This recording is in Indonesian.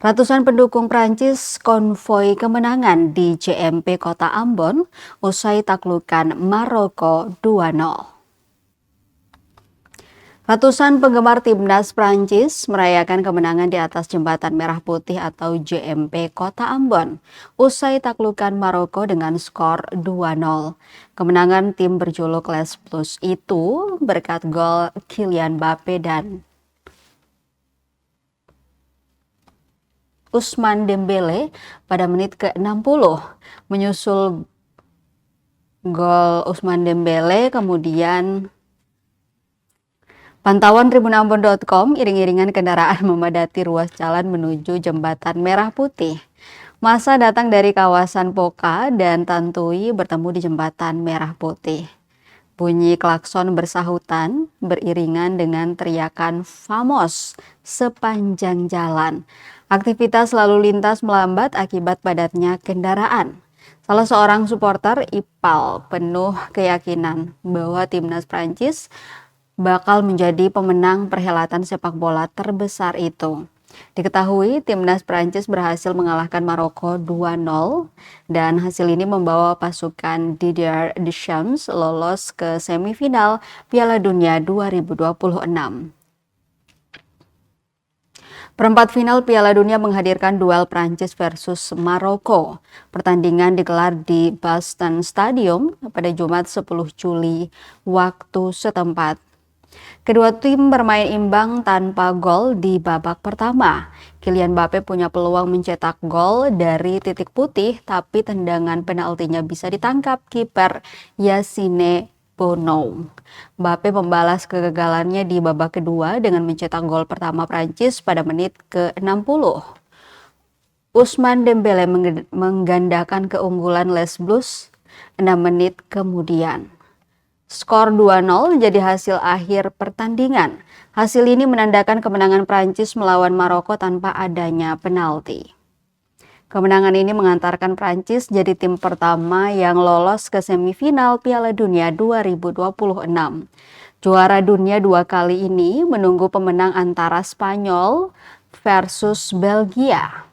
Ratusan pendukung Prancis konvoi kemenangan di JMP Kota Ambon usai taklukan Maroko 2-0. Ratusan penggemar timnas Prancis merayakan kemenangan di atas Jembatan Merah Putih atau JMP Kota Ambon usai taklukan Maroko dengan skor 2-0. Kemenangan tim berjuluk Les Bleus itu berkat gol Kylian Mbappe dan Ousmane Dembele pada menit ke-60. Menyusul gol Ousmane Dembele, kemudian pantauan tribunambon.com, iring-iringan kendaraan memadati ruas jalan menuju Jembatan Merah Putih. Massa datang dari kawasan Poka dan Tantui bertemu di Jembatan Merah Putih. Bunyi klakson bersahutan beriringan dengan teriakan "Vamos" sepanjang jalan. Aktivitas lalu lintas melambat akibat padatnya kendaraan. Salah seorang supporter Ipal penuh keyakinan bahwa timnas Prancis bakal menjadi pemenang perhelatan sepak bola terbesar itu. Diketahui timnas Prancis berhasil mengalahkan Maroko 2-0 dan hasil ini membawa pasukan Didier Deschamps lolos ke semifinal Piala Dunia 2026. Perempat final Piala Dunia menghadirkan duel Prancis versus Maroko. Pertandingan digelar di Boston Stadium pada Jumat 10 Juli waktu setempat. Kedua tim bermain imbang tanpa gol di babak pertama. Kylian Mbappe punya peluang mencetak gol dari titik putih, tapi tendangan penaltinya bisa ditangkap kiper Yassine Bounou. Mbappe membalas kegagalannya di babak kedua dengan mencetak gol pertama Prancis pada menit ke-60. Ousmane Dembele menggandakan keunggulan Les Bleus 6 menit kemudian. Skor 2-0 jadi hasil akhir pertandingan. Hasil ini menandakan kemenangan Prancis melawan Maroko tanpa adanya penalti. Kemenangan ini mengantarkan Prancis jadi tim pertama yang lolos ke semifinal Piala Dunia 2026. Juara dunia 2 kali ini menunggu pemenang antara Spanyol versus Belgia.